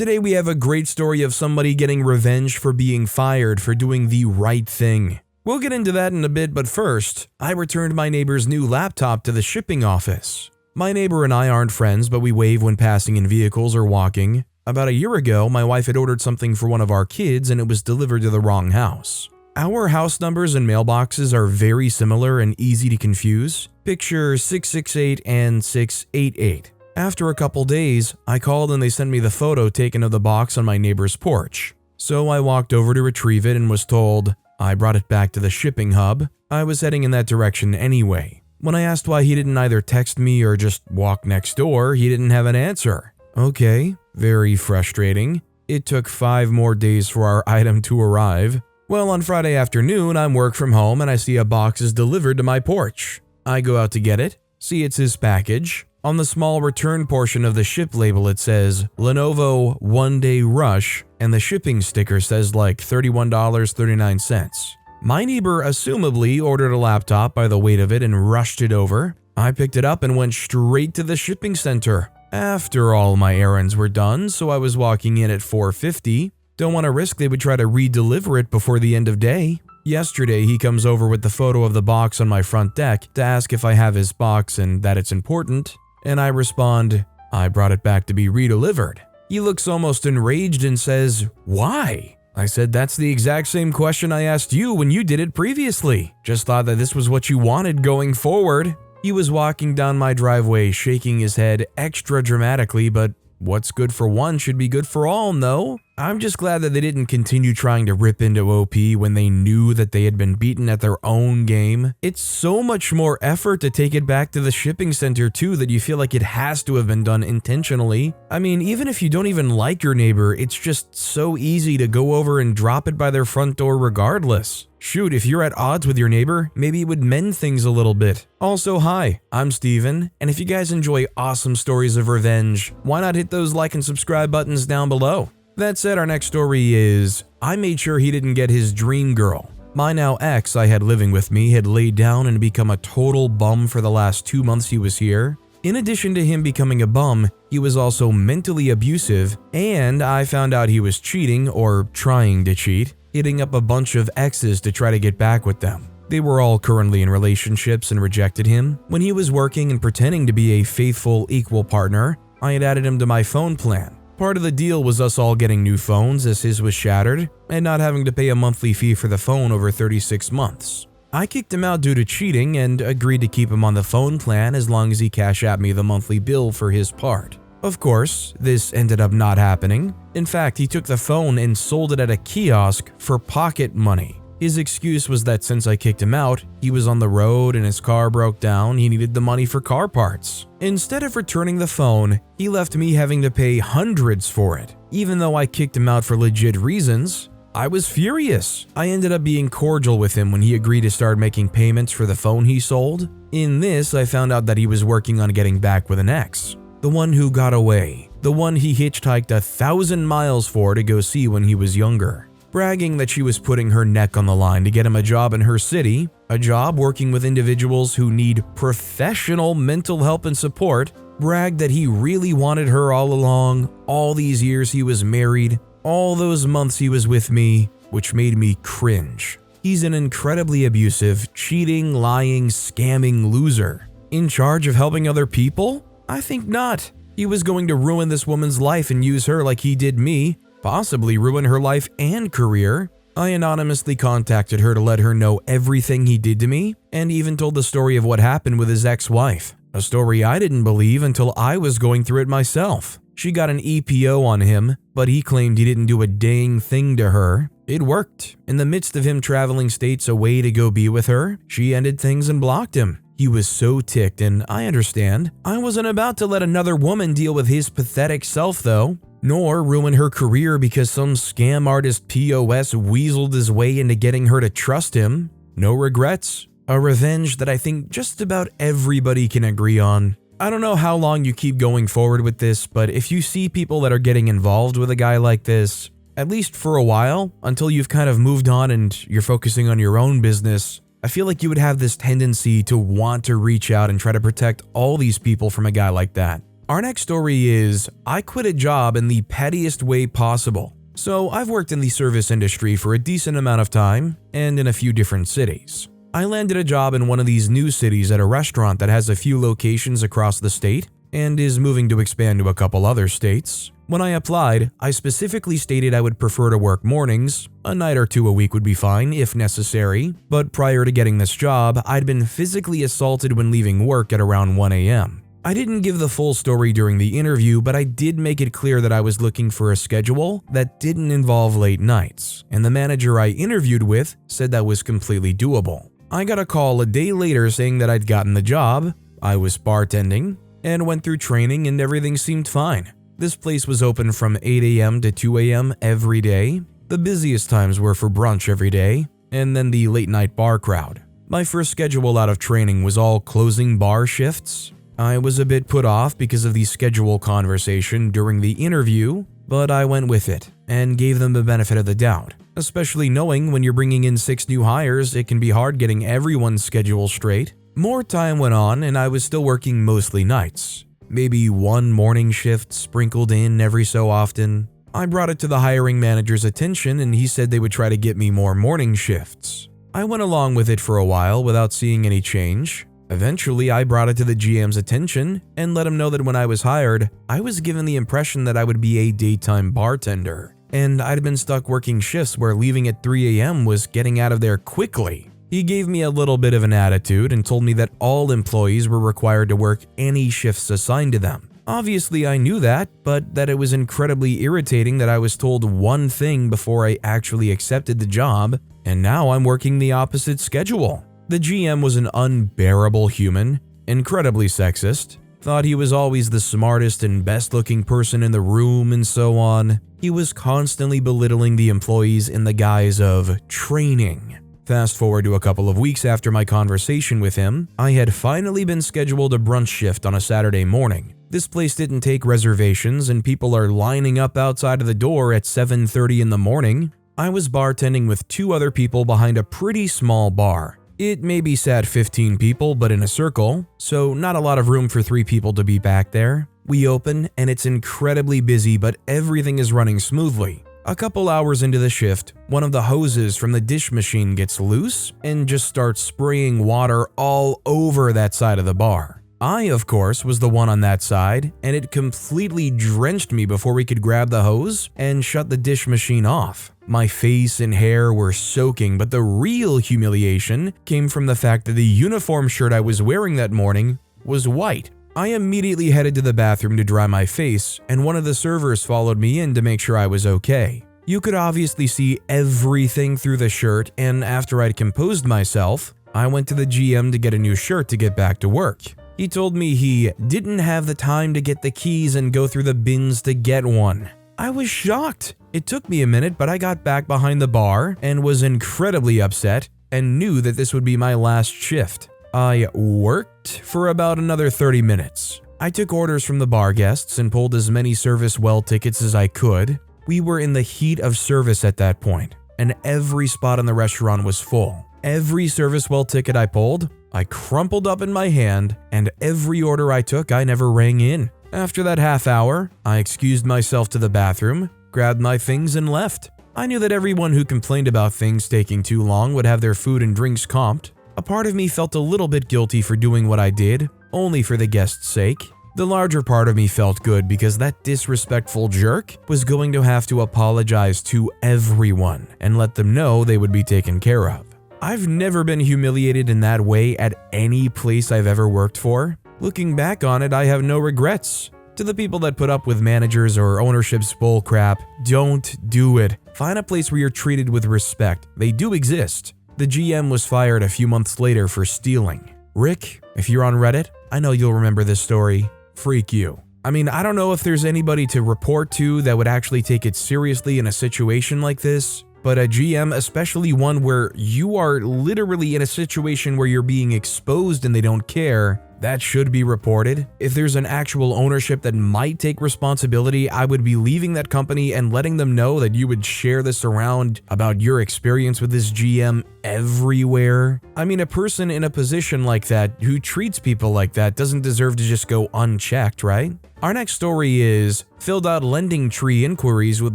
Today we have a great story of somebody getting revenge for being fired for doing the right thing. We'll get into that in a bit, but first, I returned my neighbor's new laptop to the shipping office. My neighbor and I aren't friends, but we wave when passing in vehicles or walking. About a year ago, my wife had ordered something for one of our kids and it was delivered to the wrong house. Our house numbers and mailboxes are very similar and easy to confuse. Picture 668 and 688. After a couple days, I called and they sent me the photo taken of the box on my neighbor's porch. So I walked over to retrieve it and was told I brought it back to the shipping hub. I was heading in that direction anyway. When I asked why he didn't either text me or just walk next door, he didn't have an answer. Okay, very frustrating. It took 5 more days for our item to arrive. Well, on Friday afternoon, I'm work from home and I see a box is delivered to my porch. I go out to get it, see it's his package. On the small return portion of the ship label it says Lenovo 1-day rush and the shipping sticker says like $31.39. My neighbor assumably ordered a laptop by the weight of it and rushed it over. I picked it up and went straight to the shipping center. After all my errands were done, so I was walking in at 4:50. Don't want to risk they would try to re-deliver it before the end of day. Yesterday, he comes over with the photo of the box on my front deck to ask if I have his box and that it's important. And I respond, I brought it back to be redelivered. He looks almost enraged and says, why? I said, that's the exact same question I asked you when you did it previously. Just thought that this was what you wanted going forward. He was walking down my driveway, shaking his head extra dramatically, but what's good for one should be good for all, no? I'm just glad that they didn't continue trying to rip into OP when they knew that they had been beaten at their own game. It's so much more effort to take it back to the shipping center too that you feel like it has to have been done intentionally. I mean, even if you don't even like your neighbor, it's just so easy to go over and drop it by their front door regardless. Shoot, if you're at odds with your neighbor, maybe it would mend things a little bit. Also, hi, I'm Steven, and if you guys enjoy awesome stories of revenge, why not hit those like and subscribe buttons down below? That said, our next story is, I made sure he didn't get his dream girl. My now ex I had living with me had laid down and become a total bum for the last 2 months he was here. In addition to him becoming a bum, he was also mentally abusive, and I found out he was cheating or trying to cheat, hitting up a bunch of exes to try to get back with them. They were all currently in relationships and rejected him. When he was working and pretending to be a faithful, equal partner, I had added him to my phone plan. Part of the deal was us all getting new phones as his was shattered and not having to pay a monthly fee for the phone over 36 months. I kicked him out due to cheating and agreed to keep him on the phone plan as long as he cashed at me the monthly bill for his part. Of course, this ended up not happening. In fact, he took the phone and sold it at a kiosk for pocket money. His excuse was that since I kicked him out, he was on the road and his car broke down, he needed the money for car parts. Instead of returning the phone, he left me having to pay hundreds for it. Even though I kicked him out for legit reasons, I was furious. I ended up being cordial with him when he agreed to start making payments for the phone he sold. In this, I found out that he was working on getting back with an ex. The one who got away. The one he hitchhiked 1,000 miles for to go see when he was younger. Bragging that she was putting her neck on the line to get him a job in her city, a job working with individuals who need professional mental help and support, bragged that he really wanted her all along, all these years he was married, all those months he was with me, which made me cringe. He's an incredibly abusive, cheating, lying, scamming loser. In charge of helping other people? I think not. He was going to ruin this woman's life and use her like he did me, possibly ruin her life and career. I anonymously contacted her to let her know everything he did to me, and even told the story of what happened with his ex-wife. A story I didn't believe until I was going through it myself. She got an EPO on him, but he claimed he didn't do a dang thing to her. It worked. In the midst of him traveling states away to go be with her, she ended things and blocked him. He was so ticked, and I understand. I wasn't about to let another woman deal with his pathetic self though, nor ruin her career because some scam artist POS weaseled his way into getting her to trust him. No regrets. A revenge that I think just about everybody can agree on. I don't know how long you keep going forward with this, but if you see people that are getting involved with a guy like this, at least for a while, until you've kind of moved on and you're focusing on your own business, I feel like you would have this tendency to want to reach out and try to protect all these people from a guy like that. Our next story is, I quit a job in the pettiest way possible. So I've worked in the service industry for a decent amount of time and in a few different cities. I landed a job in one of these new cities at a restaurant that has a few locations across the state and is moving to expand to a couple other states. When I applied, I specifically stated I would prefer to work mornings. A night or two a week would be fine if necessary, but prior to getting this job, I'd been physically assaulted when leaving work at around 1 a.m. I didn't give the full story during the interview, but I did make it clear that I was looking for a schedule that didn't involve late nights, and the manager I interviewed with said that was completely doable. I got a call a day later saying that I'd gotten the job, I was bartending, and went through training and everything seemed fine. This place was open from 8 a.m. to 2 a.m. every day. The busiest times were for brunch every day, and then the late night bar crowd. My first schedule out of training was all closing bar shifts. I was a bit put off because of the schedule conversation during the interview, but I went with it and gave them the benefit of the doubt. Especially knowing when you're bringing in 6 new hires, it can be hard getting everyone's schedule straight. More time went on and I was still working mostly nights. Maybe one morning shift sprinkled in every so often. I brought it to the hiring manager's attention and he said they would try to get me more morning shifts. I went along with it for a while without seeing any change. Eventually, I brought it to the GM's attention and let him know that when I was hired, I was given the impression that I would be a daytime bartender, and I'd been stuck working shifts where leaving at 3 a.m. was getting out of there quickly. He gave me a little bit of an attitude and told me that all employees were required to work any shifts assigned to them. Obviously, I knew that, but that it was incredibly irritating that I was told one thing before I actually accepted the job, and now I'm working the opposite schedule. The GM was an unbearable human, incredibly sexist, thought he was always the smartest and best-looking person in the room and so on. He was constantly belittling the employees in the guise of training. Fast forward to a couple of weeks after my conversation with him, I had finally been scheduled a brunch shift on a Saturday morning. This place didn't take reservations and people are lining up outside of the door at 7:30 in the morning. I was bartending with 2 other people behind a pretty small bar. It maybe sat 15 people, but in a circle, so not a lot of room for 3 people to be back there. We open and it's incredibly busy, but everything is running smoothly. A couple hours into the shift, one of the hoses from the dish machine gets loose and just starts spraying water all over that side of the bar. I, of course, was the one on that side, and it completely drenched me before we could grab the hose and shut the dish machine off. My face and hair were soaking, but the real humiliation came from the fact that the uniform shirt I was wearing that morning was white. I immediately headed to the bathroom to dry my face, and one of the servers followed me in to make sure I was okay. You could obviously see everything through the shirt, and after I'd composed myself, I went to the GM to get a new shirt to get back to work. He told me he didn't have the time to get the keys and go through the bins to get one. I was shocked. It took me a minute, but I got back behind the bar and was incredibly upset and knew that this would be my last shift. I worked for about another 30 minutes. I took orders from the bar guests and pulled as many service well tickets as I could. We were in the heat of service at that point, and every spot in the restaurant was full. Every service well ticket I pulled, I crumpled up in my hand, and every order I took, I never rang in. After that half hour, I excused myself to the bathroom, grabbed my things, and left. I knew that everyone who complained about things taking too long would have their food and drinks comped. A part of me felt a little bit guilty for doing what I did, only for the guests' sake. The larger part of me felt good because that disrespectful jerk was going to have to apologize to everyone and let them know they would be taken care of. I've never been humiliated in that way at any place I've ever worked for. Looking back on it, I have no regrets. To the people that put up with managers or ownership's bullcrap, don't do it. Find a place where you're treated with respect. They do exist. The GM was fired a few months later for stealing. Rick, if you're on Reddit, I know you'll remember this story. Freak you. I mean, I don't know if there's anybody to report to that would actually take it seriously in a situation like this. But a GM, especially one where you are literally in a situation where you're being exposed and they don't care, that should be reported. If there's an actual ownership that might take responsibility, I would be leaving that company and letting them know that you would share this around about your experience with this GM everywhere. I mean, a person in a position like that who treats people like that doesn't deserve to just go unchecked, right? Our next story is, filled out lending tree inquiries with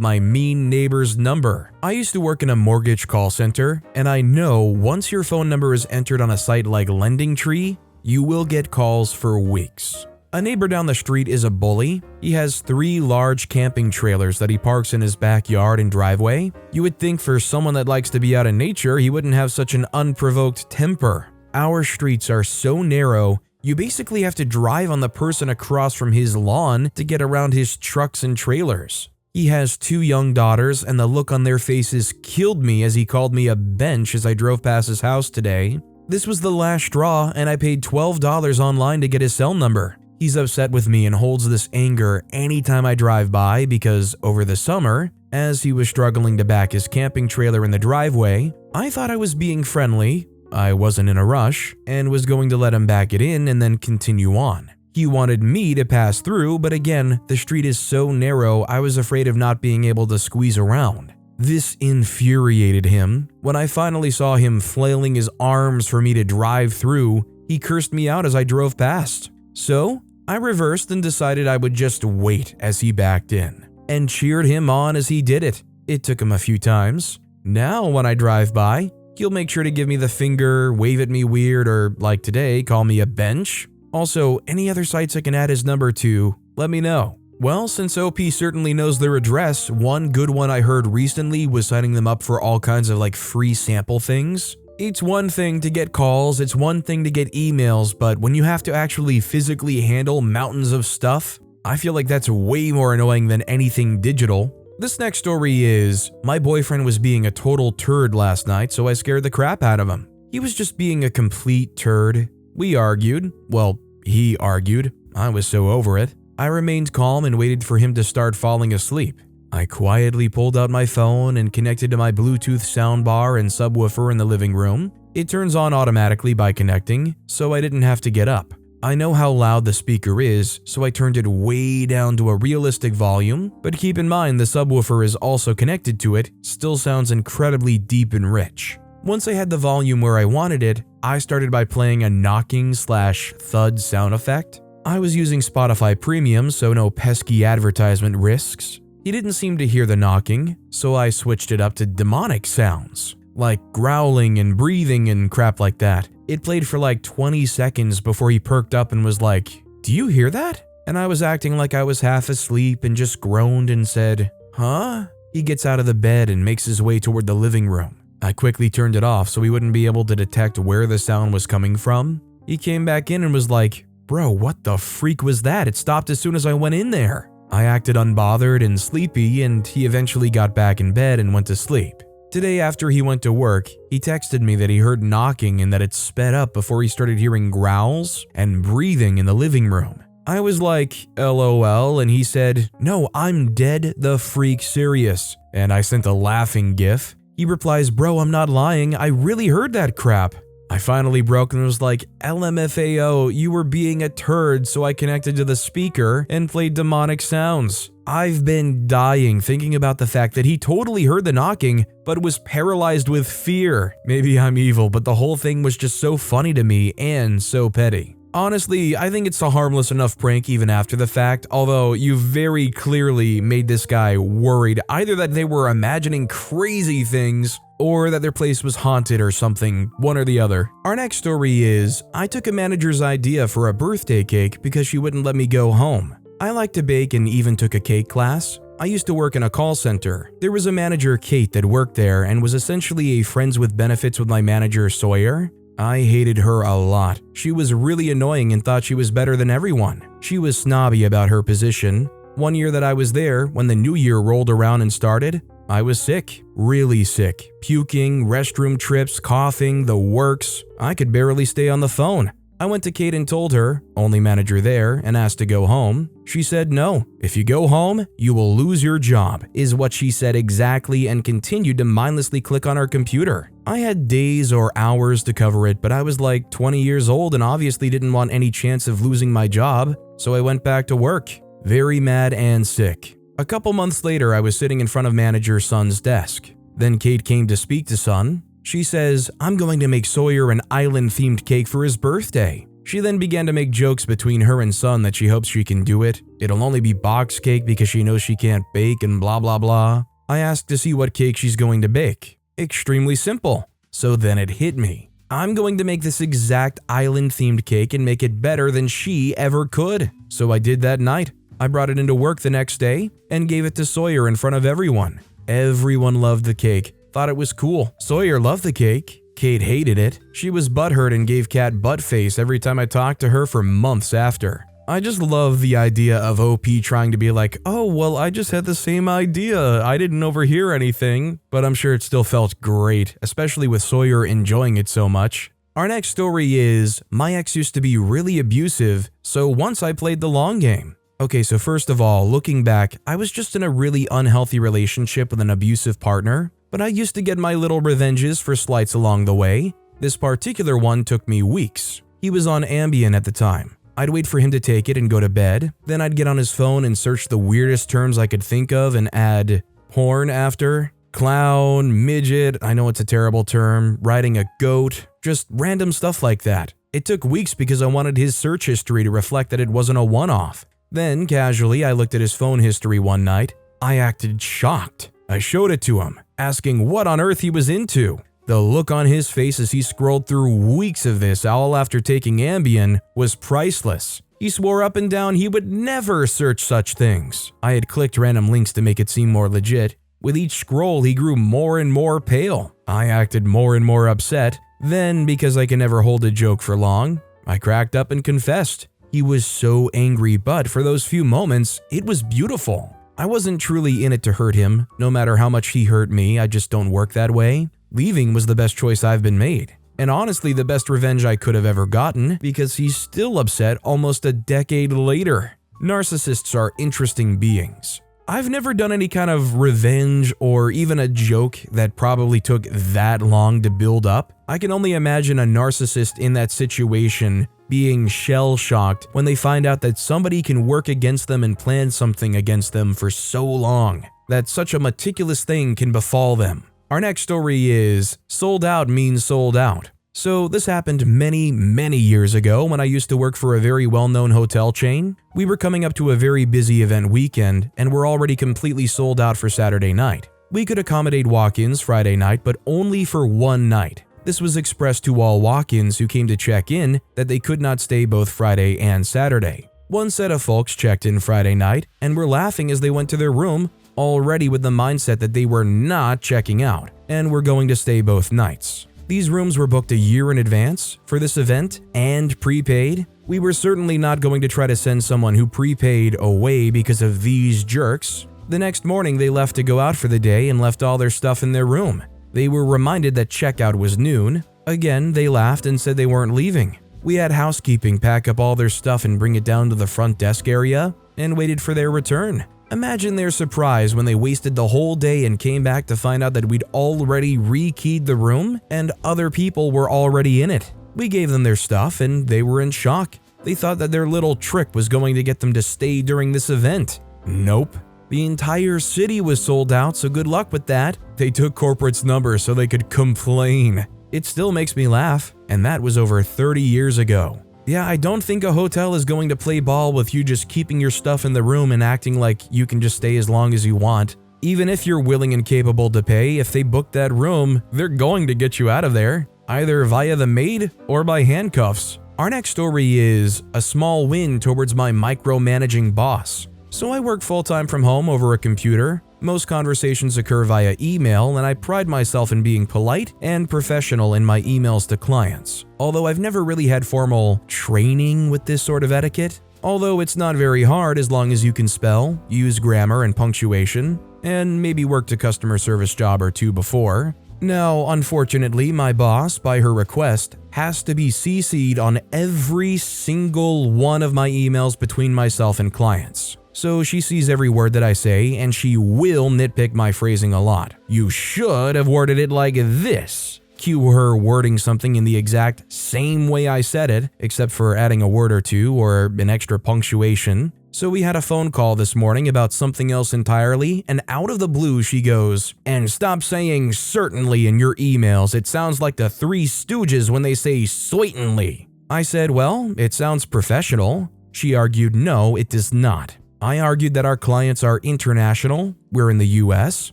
my mean neighbor's number. I used to work in a mortgage call center, and I know once your phone number is entered on a site like Lending Tree, you will get calls for weeks. A neighbor down the street is a bully. He has 3 large camping trailers that he parks in his backyard and driveway. You would think for someone that likes to be out in nature, he wouldn't have such an unprovoked temper. Our streets are so narrow, you basically have to drive on the person across from his lawn to get around his trucks and trailers. He has 2 young daughters, and the look on their faces killed me as he called me a bench as I drove past his house today. This was the last straw, and I paid $12 online to get his cell number. He's upset with me and holds this anger anytime I drive by because over the summer, as he was struggling to back his camping trailer in the driveway, I thought I was being friendly. I wasn't in a rush and was going to let him back it in and then continue on. He wanted me to pass through, but again, the street is so narrow, I was afraid of not being able to squeeze around. This infuriated him. When I finally saw him flailing his arms for me to drive through, he cursed me out as I drove past. So, I reversed and decided I would just wait as he backed in, and cheered him on as he did it. It took him a few times. Now, when I drive by, he'll make sure to give me the finger, wave at me weird, or like today, call me a bench. Also, any other sites I can add his number to, let me know. Well, since OP certainly knows their address, one good one I heard recently was signing them up for all kinds of free sample things. It's one thing to get calls, it's one thing to get emails, but when you have to actually physically handle mountains of stuff, I feel like that's way more annoying than anything digital. This next story is, my boyfriend was being a total turd last night, so I scared the crap out of him. He was just being a complete turd. We argued. Well, he argued. I was so over it. I remained calm and waited for him to start falling asleep. I quietly pulled out my phone and connected to my Bluetooth soundbar and subwoofer in the living room. It turns on automatically by connecting, so I didn't have to get up. I know how loud the speaker is, so I turned it way down to a realistic volume, but keep in mind the subwoofer is also connected to it, still sounds incredibly deep and rich. Once I had the volume where I wanted it, I started by playing a knocking/thud sound effect. I was using Spotify Premium, so no pesky advertisement risks. He didn't seem to hear the knocking, so I switched it up to demonic sounds, like growling and breathing and crap like that. It played for 20 seconds before he perked up and was like, "Do you hear that?" And I was acting like I was half asleep and just groaned and said, "Huh?" He gets out of the bed and makes his way toward the living room. I quickly turned it off so he wouldn't be able to detect where the sound was coming from. He came back in and was like, "Bro, what the freak was that? It stopped as soon as I went in there." I acted unbothered and sleepy, and he eventually got back in bed and went to sleep. Today, after he went to work, he texted me that he heard knocking and that it sped up before he started hearing growls and breathing in the living room. I was like, LOL, and he said, "No, I'm dead the freak serious." And I sent a laughing gif. He replies, "Bro, I'm not lying, I really heard that crap." I finally broke and was like, LMFAO, you were being a turd, so I connected to the speaker and played demonic sounds. I've been dying thinking about the fact that he totally heard the knocking, but was paralyzed with fear. Maybe I'm evil, but the whole thing was just so funny to me and so petty. Honestly, I think it's a harmless enough prank even after the fact, although you very clearly made this guy worried either that they were imagining crazy things or that their place was haunted or something, one or the other. Our next story is, I took a manager's idea for a birthday cake because she wouldn't let me go home. I like to bake and even took a cake class. I used to work in a call center. There was a manager, Kate, that worked there and was essentially a friends with benefits with my manager, Sawyer. I hated her a lot. She was really annoying and thought she was better than everyone. She was snobby about her position. One year that I was there, when the new year rolled around and started, I was sick, really sick. Puking, restroom trips, coughing, the works. I could barely stay on the phone. I went to Kate and told her, only manager there, and asked to go home. She said no. If you go home, you will lose your job, is what she said exactly, and continued to mindlessly click on her computer. I had days or hours to cover it, but I was like 20 years old and obviously didn't want any chance of losing my job, so I went back to work, very mad and sick. A couple months later, I was sitting in front of manager Sun's desk. Then Kate came to speak to Sun. She says, "I'm going to make Sawyer an island-themed cake for his birthday." She then began to make jokes between her and Sun that she hopes she can do it. It'll only be box cake because she knows she can't bake and blah blah blah. I asked to see what cake she's going to bake. Extremely simple. So then it hit me. I'm going to make this exact island-themed cake and make it better than she ever could. So I did that night. I brought it into work the next day and gave it to Sawyer in front of everyone. Everyone loved the cake. Thought it was cool. Sawyer loved the cake. Kate hated it. She was butthurt and gave Kat butt face every time I talked to her for months after. I just love the idea of OP trying to be like, "Oh, well, I just had the same idea. I didn't overhear anything." But I'm sure it still felt great, especially with Sawyer enjoying it so much. Our next story is, my ex used to be really abusive, so once I played the long game. Okay, so first of all, looking back, I was just in a really unhealthy relationship with an abusive partner. But I used to get my little revenges for slights along the way. This particular one took me weeks. He was on Ambien at the time. I'd wait for him to take it and go to bed. Then I'd get on his phone and search the weirdest terms I could think of and add porn after. Clown, midget, I know it's a terrible term, riding a goat, just random stuff like that. It took weeks because I wanted his search history to reflect that it wasn't a one-off. Then, casually, I looked at his phone history one night. I acted shocked. I showed it to him, asking what on earth he was into. The look on his face as he scrolled through weeks of this all after taking Ambien was priceless. He swore up and down he would never search such things. I had clicked random links to make it seem more legit. With each scroll, he grew more and more pale. I acted more and more upset. Then, because I can never hold a joke for long, I cracked up and confessed. He was so angry, but for those few moments, it was beautiful. I wasn't truly in it to hurt him. No matter how much he hurt me, I just don't work that way. Leaving was the best choice I've been made. And honestly, the best revenge I could have ever gotten, because he's still upset almost a decade later. Narcissists are interesting beings. I've never done any kind of revenge or even a joke that probably took that long to build up. I can only imagine a narcissist in that situation being shell-shocked when they find out that somebody can work against them and plan something against them for so long, that such a meticulous thing can befall them. Our next story is, sold out means sold out. So this happened many, many years ago when I used to work for a very well-known hotel chain. We were coming up to a very busy event weekend and were already completely sold out for Saturday night. We could accommodate walk-ins Friday night, but only for one night. This was expressed to all walk-ins who came to check in that they could not stay both Friday and Saturday. One set of folks checked in Friday night and were laughing as they went to their room, already with the mindset that they were not checking out and were going to stay both nights. These rooms were booked a year in advance for this event and prepaid. We were certainly not going to try to send someone who prepaid away because of these jerks. The next morning, they left to go out for the day and left all their stuff in their room. They were reminded that checkout was noon. Again, they laughed and said they weren't leaving. We had housekeeping pack up all their stuff and bring it down to the front desk area and waited for their return. Imagine their surprise when they wasted the whole day and came back to find out that we'd already rekeyed the room and other people were already in it. We gave them their stuff and they were in shock. They thought that their little trick was going to get them to stay during this event. Nope. The entire city was sold out, so good luck with that. They took corporate's number so they could complain. It still makes me laugh, and that was over 30 years ago. Yeah, I don't think a hotel is going to play ball with you just keeping your stuff in the room and acting like you can just stay as long as you want. Even if you're willing and capable to pay, if they book that room, they're going to get you out of there, either via the maid or by handcuffs. Our next story is a small win towards my micromanaging boss. So I work full-time from home over a computer. Most conversations occur via email, and I pride myself in being polite and professional in my emails to clients. Although I've never really had formal training with this sort of etiquette. Although it's not very hard as long as you can spell, use grammar and punctuation, and maybe worked a customer service job or two before. Now, unfortunately, my boss, by her request, has to be CC'd on every single one of my emails between myself and clients. So she sees every word that I say, and she will nitpick my phrasing a lot. "You should have worded it like this." Cue her wording something in the exact same way I said it, except for adding a word or two or an extra punctuation. So we had a phone call this morning about something else entirely, and out of the blue she goes, "And stop saying certainly in your emails. It sounds like the Three Stooges when they say certainly." I said, "Well, it sounds professional." She argued, "No, it does not." I argued that our clients are international, we're in the US,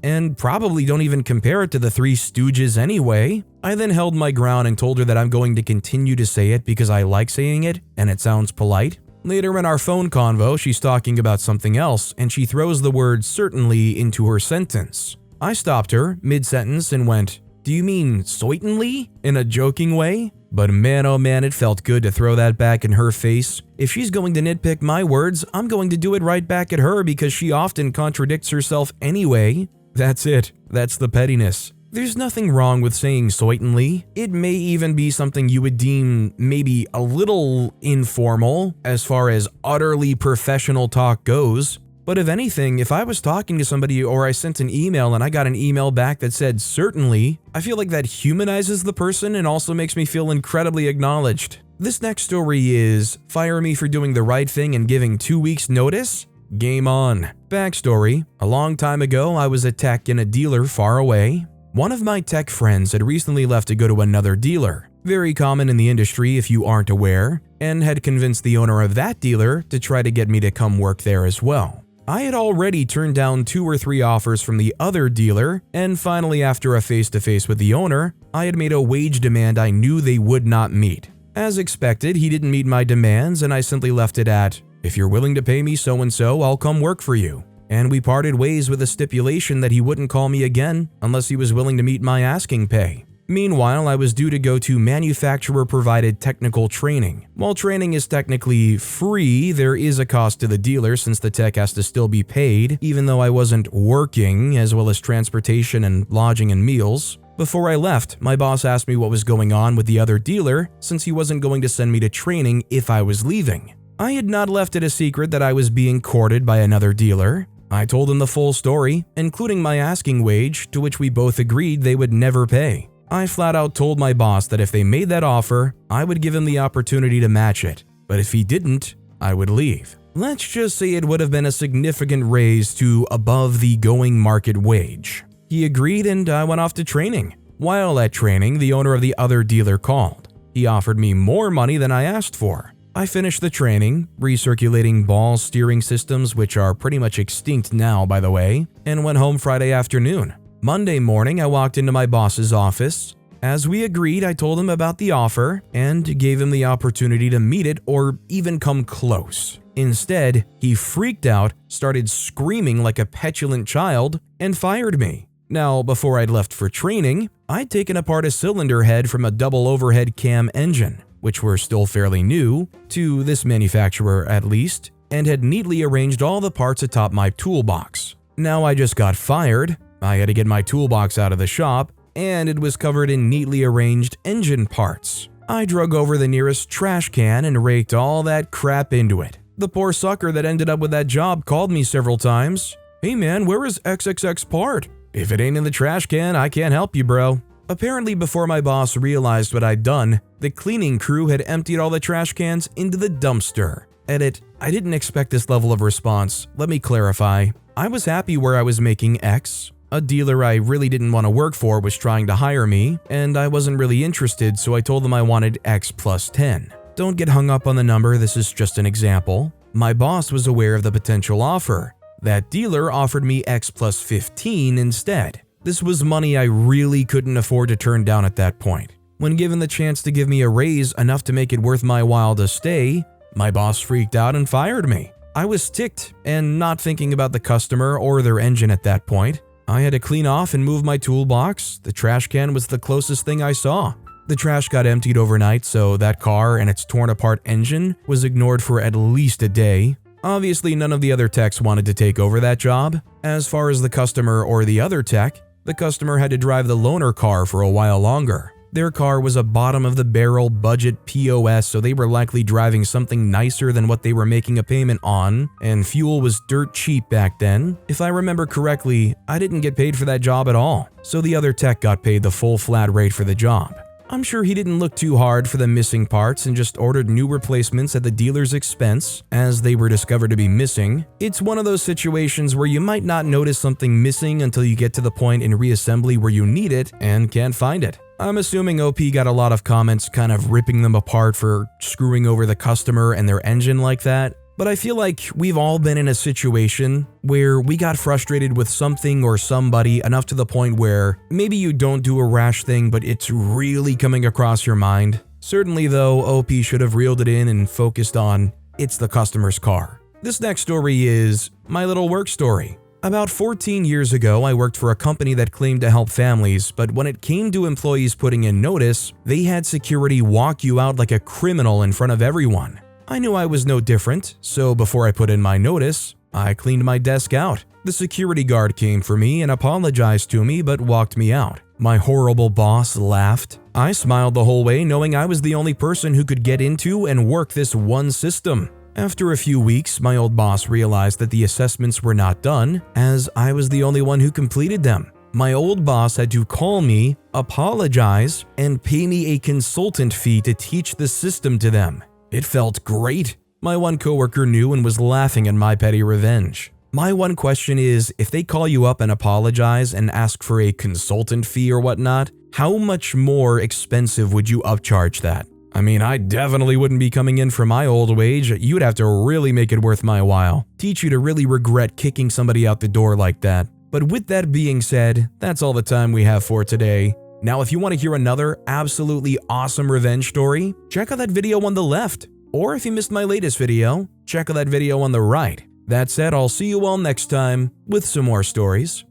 and probably don't even compare it to the Three Stooges anyway. I then held my ground and told her that I'm going to continue to say it because I like saying it and it sounds polite. Later in our phone convo, she's talking about something else and she throws the word certainly into her sentence. I stopped her mid-sentence and went, "Do you mean certainly?" in a joking way. But man oh man, it felt good to throw that back in her face. If she's going to nitpick my words, I'm going to do it right back at her because she often contradicts herself anyway. That's it. That's the pettiness. There's nothing wrong with saying certainly. It may even be something you would deem maybe a little informal as far as utterly professional talk goes. But if anything, if I was talking to somebody or I sent an email and I got an email back that said certainly, I feel like that humanizes the person and also makes me feel incredibly acknowledged. This next story is fire me for doing the right thing and giving 2 weeks notice? Game on. Backstory: a long time ago, I was a tech in a dealer far away. One of my tech friends had recently left to go to another dealer, very common in the industry if you aren't aware, and had convinced the owner of that dealer to try to get me to come work there as well. I had already turned down 2 or 3 offers from the other dealer, and finally after a face-to-face with the owner, I had made a wage demand I knew they would not meet. As expected, he didn't meet my demands and I simply left it at, "If you're willing to pay me so-and-so, I'll come work for you." And we parted ways with a stipulation that he wouldn't call me again unless he was willing to meet my asking pay. Meanwhile, I was due to go to manufacturer-provided technical training. While training is technically free, there is a cost to the dealer since the tech has to still be paid, even though I wasn't working, as well as transportation and lodging and meals. Before I left, my boss asked me what was going on with the other dealer since he wasn't going to send me to training if I was leaving. I had not left it a secret that I was being courted by another dealer. I told him the full story, including my asking wage, to which we both agreed they would never pay. I flat out told my boss that if they made that offer, I would give him the opportunity to match it, but if he didn't, I would leave. Let's just say it would have been a significant raise to above the going market wage. He agreed and I went off to training. While at training, the owner of the other dealer called. He offered me more money than I asked for. I finished the training, recirculating ball steering systems, which are pretty much extinct now by the way, and went home Friday afternoon. Monday morning, I walked into my boss's office. As we agreed, I told him about the offer and gave him the opportunity to meet it or even come close. Instead, he freaked out, started screaming like a petulant child, and fired me. Now, before I'd left for training, I'd taken apart a cylinder head from a double overhead cam engine, which were still fairly new, to this manufacturer at least, and had neatly arranged all the parts atop my toolbox. Now I just got fired. I had to get my toolbox out of the shop, and it was covered in neatly arranged engine parts. I drug over the nearest trash can and raked all that crap into it. The poor sucker that ended up with that job called me several times. "Hey man, where is XXX part? If it ain't in the trash can, I can't help you, bro." Apparently, before my boss realized what I'd done, the cleaning crew had emptied all the trash cans into the dumpster. Edit: I didn't expect this level of response. Let me clarify. I was happy where I was making X. A dealer I really didn't want to work for was trying to hire me, and I wasn't really interested, so I told them I wanted X plus 10. Don't get hung up on the number, this is just an example. My boss was aware of the potential offer. That dealer offered me X plus 15 instead. This was money I really couldn't afford to turn down at that point. When given the chance to give me a raise enough to make it worth my while to stay, my boss freaked out and fired me. I was ticked and not thinking about the customer or their engine at that point. I had to clean off and move my toolbox. The trash can was the closest thing I saw. The trash got emptied overnight, so that car and its torn apart engine was ignored for at least a day. Obviously, none of the other techs wanted to take over that job. As far as the customer or the other tech, The customer had to drive the loaner car for a while longer. Their car was a bottom-of-the-barrel budget POS, so they were likely driving something nicer than what they were making a payment on, and fuel was dirt cheap back then. If I remember correctly, I didn't get paid for that job at all, so the other tech got paid the full flat rate for the job. I'm sure he didn't look too hard for the missing parts and just ordered new replacements at the dealer's expense, as they were discovered to be missing. It's one of those situations where you might not notice something missing until you get to the point in reassembly where you need it and can't find it. I'm assuming OP got a lot of comments kind of ripping them apart for screwing over the customer and their engine like that. But I feel like we've all been in a situation where we got frustrated with something or somebody enough to the point where maybe you don't do a rash thing, but it's really coming across your mind. Certainly though, OP should have reeled it in and focused on it's the customer's car. This next story is my little work story. About 14 years ago, I worked for a company that claimed to help families, but when it came to employees putting in notice, they had security walk you out like a criminal in front of everyone. I knew I was no different, so before I put in my notice, I cleaned my desk out. The security guard came for me and apologized to me but walked me out. My horrible boss laughed. I smiled the whole way knowing I was the only person who could get into and work this one system. After a few weeks, my old boss realized that the assessments were not done, as I was the only one who completed them. My old boss had to call me, apologize, and pay me a consultant fee to teach the system to them. It felt great. My one coworker knew and was laughing at my petty revenge. My one question is, if they call you up and apologize and ask for a consultant fee or whatnot, how much more expensive would you upcharge that? I mean, I definitely wouldn't be coming in for my old wage. You'd have to really make it worth my while. Teach you to really regret kicking somebody out the door like that. But with that being said, that's all the time we have for today. Now, if you want to hear another absolutely awesome revenge story, check out that video on the left. Or if you missed my latest video, check out that video on the right. That said, I'll see you all next time with some more stories.